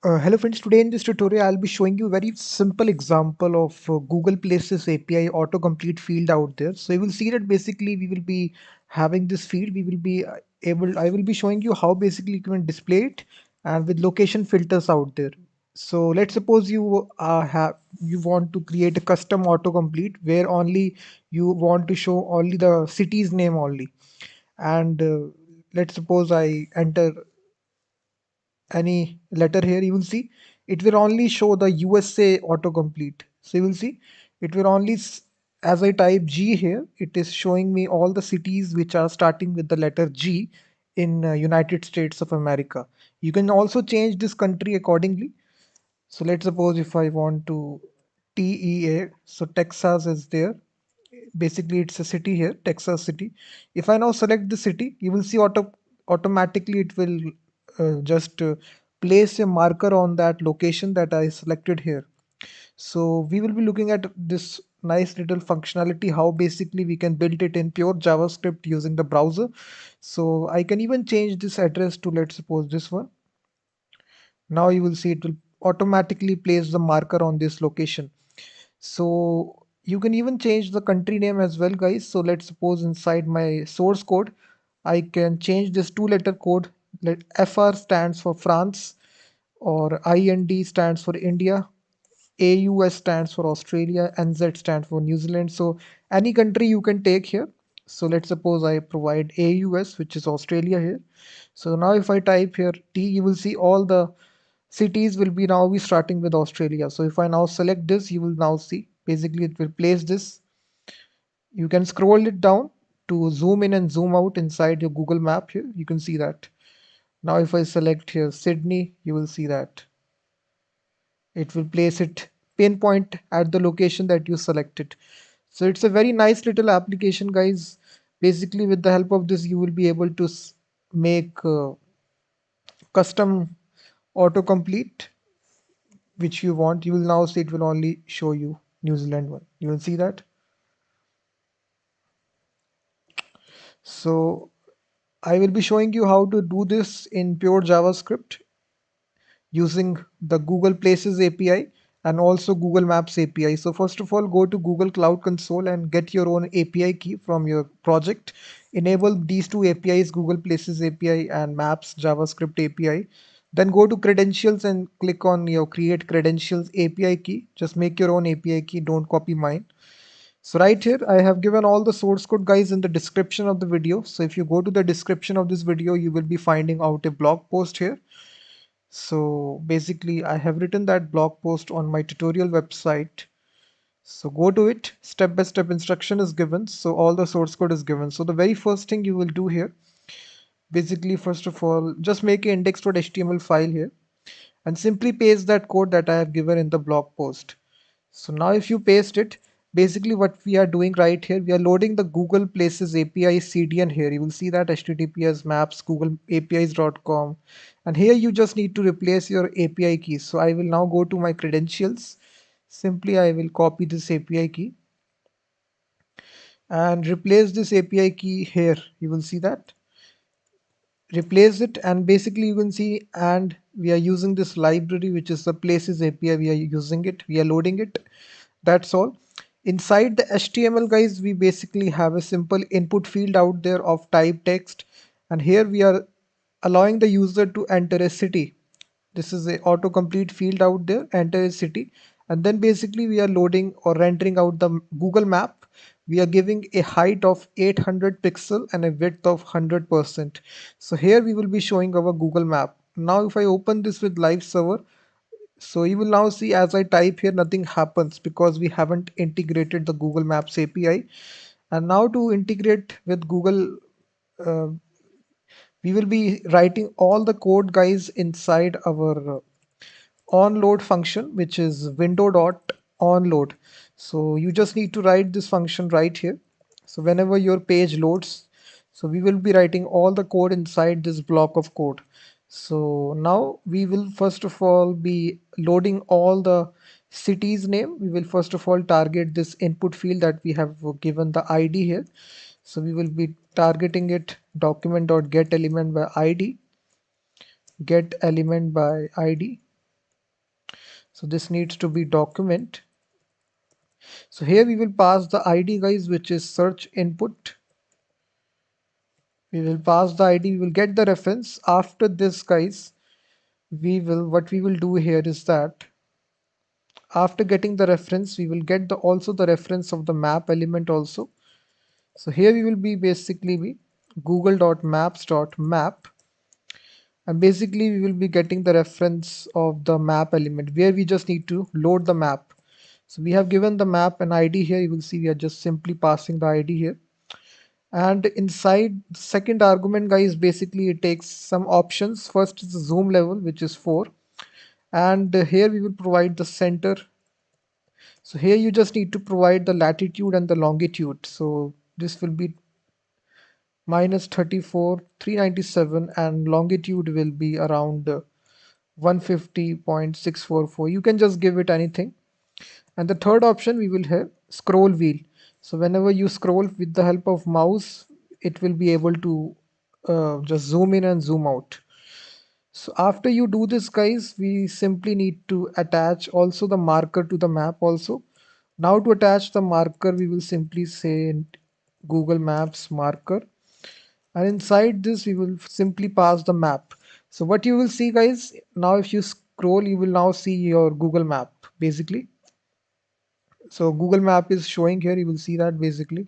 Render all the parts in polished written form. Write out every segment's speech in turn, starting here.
Hello friends, today in this tutorial I'll be showing you a very simple example of Google Places API autocomplete field out there. So you will see that basically we will be having this field, we will be I will be showing you how basically you can display it and with location filters out there. So let's suppose you want to create a custom autocomplete where only you want to show only the city's name only. And let's suppose I enter any letter here, you will see it will only show the USA autocomplete. So you will see it will only as I type G here, it is showing me all the cities which are starting with the letter G in United States of America. You can also change this country accordingly. So let's suppose if I want to TEA, so Texas is there. Basically it's a city here, Texas city. If I now select the city, you will see automatically it will just place a marker on that location that I selected here. So we will be looking at this nice little functionality, how basically we can build it in pure JavaScript using the browser. So I can even change this address to, let's suppose, this one. Now you will see it will automatically place the marker on this location. So you can even change the country name as well, guys. So let's suppose inside my source code, I can change this two-letter code. Let FR stands for France, or IND stands for India, AUS stands for Australia, NZ stands for New Zealand. So any country you can take here. So let's suppose I provide AUS, which is Australia here. So now if I type here T, you will see all the cities will be now be starting with Australia. So if I now select this, you will now see basically it will place this. You can scroll it down to zoom in and zoom out inside your Google map here. You can see that. Now if I select here Sydney, you will see that it will place it pinpoint at the location that you selected. So it's a very nice little application, guys. Basically with the help of this you will be able to make custom autocomplete which you want. You will now see it will only show you New Zealand one. You will see that. So I will be showing you how to do this in pure JavaScript using the Google Places API and also Google Maps API. So first of all, go to Google Cloud Console and get your own API key from your project. Enable these two APIs, Google Places API and Maps JavaScript API. Then go to credentials and click on your create credentials API key. Just make your own API key, don't copy mine. So right here, I have given all the source code, guys, in the description of the video. So if you go to the description of this video, you will be finding out a blog post here. So basically I have written that blog post on my tutorial website. So go to it, step by step instruction is given. So all the source code is given. So the very first thing you will do here, basically first of all, just make an index.html file here and simply paste that code that I have given in the blog post. So now if you paste it, basically what we are doing right here, we are loading the Google Places API CDN here. You will see that HTTPS maps Google APIs.com, and here you just need to replace your API key. So I will now go to my credentials. Simply I will copy this API key and replace this API key here. You will see that. Replace it, and basically you can see, and we are using this library which is the Places API. We are using it, we are loading it. That's all. Inside the HTML, guys, we basically have a simple input field out there of type text, and here we are allowing the user to enter a city. This is a autocomplete field out there, enter a city, and then basically we are loading or rendering out the Google map. We are giving a height of 800 pixel and a width of 100%. So here we will be showing our Google map. Now if I open this with live server, so you will now see as I type here, nothing happens because we haven't integrated the Google Maps API. And now to integrate with Google, uh, we will be writing all the code, guys, inside our onload function, which is window.onload. So you just need to write this function right here. So whenever your page loads, so we will be writing all the code inside this block of code. So now we will first of all be loading all the cities name. We will first of all target this input field that we have given the ID here. So we will be targeting it document.getElement by ID, get element by ID. So this needs to be document. So here we will pass the ID guys, which is search input. We will pass the ID, we will get the reference. After this guys, what we will do here is that after getting the reference, we will get also the reference of the map element also. So here we will be basically be google.maps.map, and basically we will be getting the reference of the map element where we just need to load the map. So we have given the map an ID here. You will see we are just simply passing the ID here. And inside the second argument guys, basically it takes some options. First is the zoom level, which is 4. And here we will provide the center. So here you just need to provide the latitude and the longitude. So this will be minus 34 397, and longitude will be around 150.644. You can just give it anything. And the third option we will have scroll wheel. So whenever you scroll with the help of mouse, it will be able to just zoom in and zoom out. So after you do this guys, we simply need to attach also the marker to the map also. Now to attach the marker, we will simply say Google Maps marker, and inside this we will simply pass the map. So what you will see guys, now if you scroll, you will now see your Google Map basically. So Google Map is showing here, you will see that basically.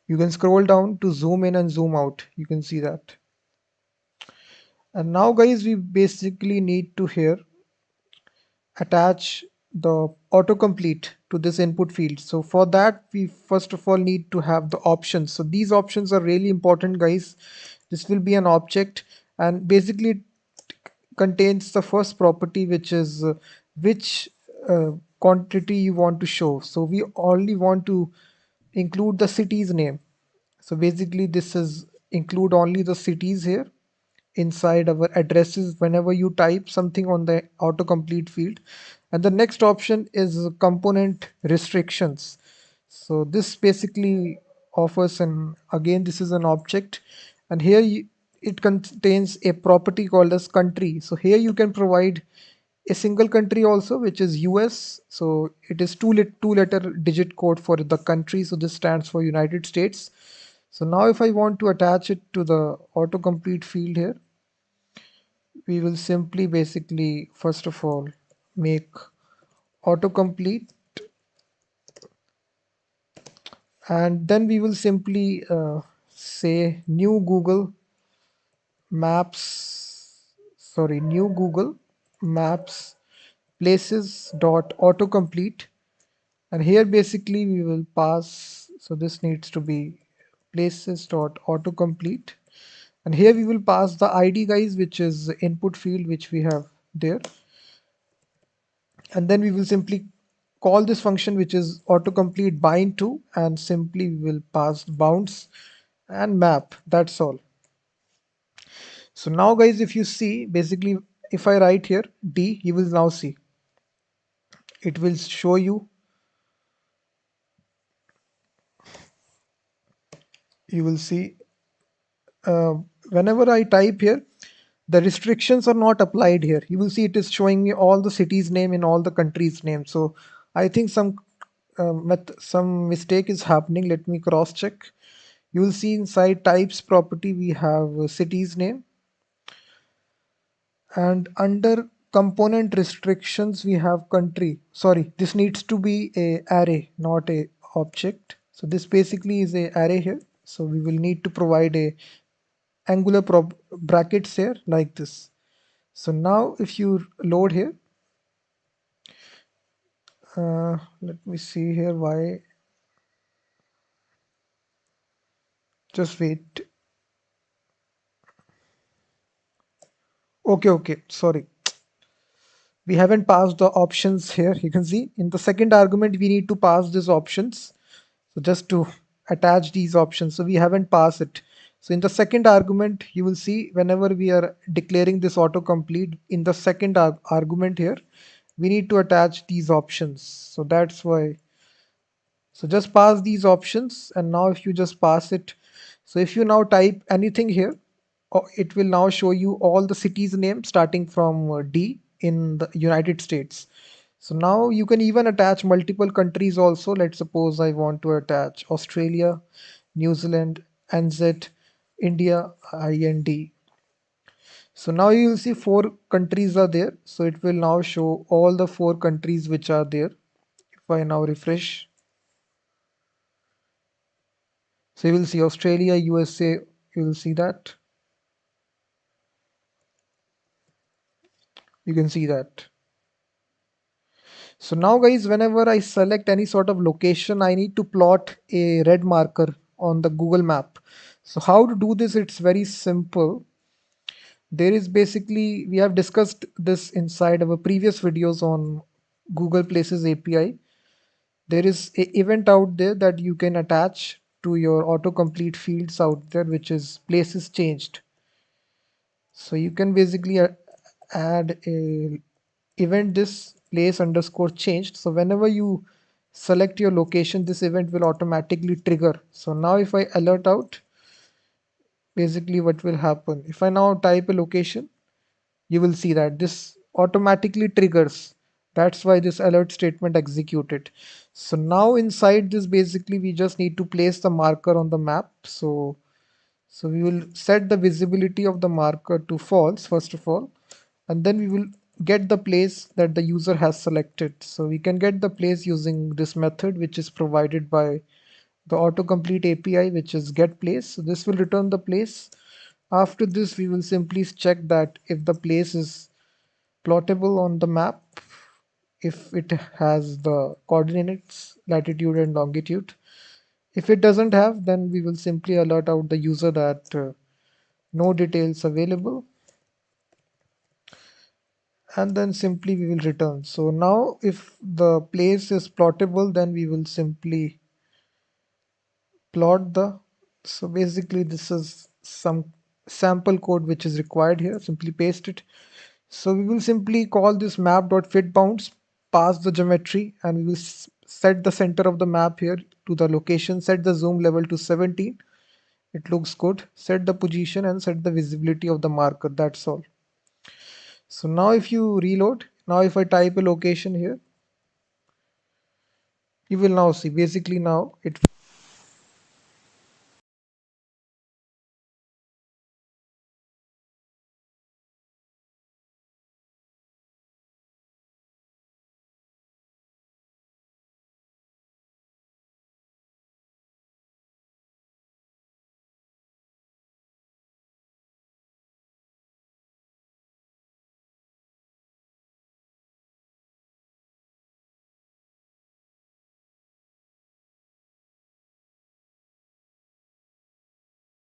You can scroll down to zoom in and zoom out, you can see that. And now guys, we basically need to here attach the autocomplete to this input field. So for that, we first of all need to have the options. So these options are really important guys. This will be an object, and basically it contains the first property, which is which quantity you want to show. So we only want to include the city's name. So basically this is include only the cities here inside our addresses whenever you type something on the autocomplete field. And the next option is component restrictions. So this basically offers an, again this is an object, and here it contains a property called as country. So here you can provide a single country also, which is US. So it is two letter digit code for the country, so this stands for United States. So now if I want to attach it to the autocomplete field here, we will simply basically first of all make autocomplete, and then we will simply say new Google Maps, sorry, new Google Maps places dot autocomplete, and here basically we will pass, so this needs to be places dot autocomplete, and here we will pass the ID guys, which is input field which we have there. And then we will simply call this function, which is autocomplete bind to, and simply we will pass bounds and map. That's all. So now guys, if you see basically, if I write here D, you will now see it will show you, you will see uh, whenever I type here, the restrictions are not applied here. You will see it is showing me all the cities name in all the countries name. So I think some mistake is happening. Let me cross check. You will see inside types property we have cities name, and under component restrictions we have country. Sorry, this needs to be a array, not a object. So this basically is a array here. So we will need to provide a angular brackets here like this. So now if you load here, let me see here why, just wait. Okay, sorry, we haven't passed the options here. You can see in the second argument we need to pass these options. So just to attach these options, so we haven't passed it. So in the second argument, you will see whenever we are declaring this autocomplete, in the second argument here, we need to attach these options. So that's why. So just pass these options, and now if you just pass it, so if you now type anything here it will now show you all the cities name starting from D in the United States. So now you can even attach multiple countries also. Let's suppose I want to attach Australia, New Zealand, NZ, India, IND. So now you will see four countries are there. So it will now show all the four countries which are there. If I now refresh, so you will see Australia, USA, you will see that. You can see that. So now guys, whenever I select any sort of location, I need to plot a red marker on the Google map. So how to do this? It's very simple. There is basically, we have discussed this inside our previous videos on Google Places API. There is a event out there that you can attach to your autocomplete fields out there, which is places changed. So you can basically add a event this place underscore changed. So whenever you select your location, this event will automatically trigger. So now if I alert out, basically what will happen? If I now type a location, you will see that this automatically triggers. That's why this alert statement executed. So now inside this, basically we just need to place the marker on the map. So we will set the visibility of the marker to false first of all, and then we will get the place that the user has selected. So we can get the place using this method which is provided by the autocomplete API, which is get place. So this will return the place. After this, we will simply check that if the place is plottable on the map, if it has the coordinates latitude and longitude. If it doesn't have, then we will simply alert out the user that no details available, and then simply we will return. So now if the place is plottable, then we will simply plot the, so basically this is some sample code which is required here. Simply paste it. So we will simply call this map.fitBounds, pass the geometry, and we will set the center of the map here to the location, set the zoom level to 17. It looks good. Set the position and set the visibility of the marker. That's all. So now if you reload, now if I type a location here, you will now see basically now it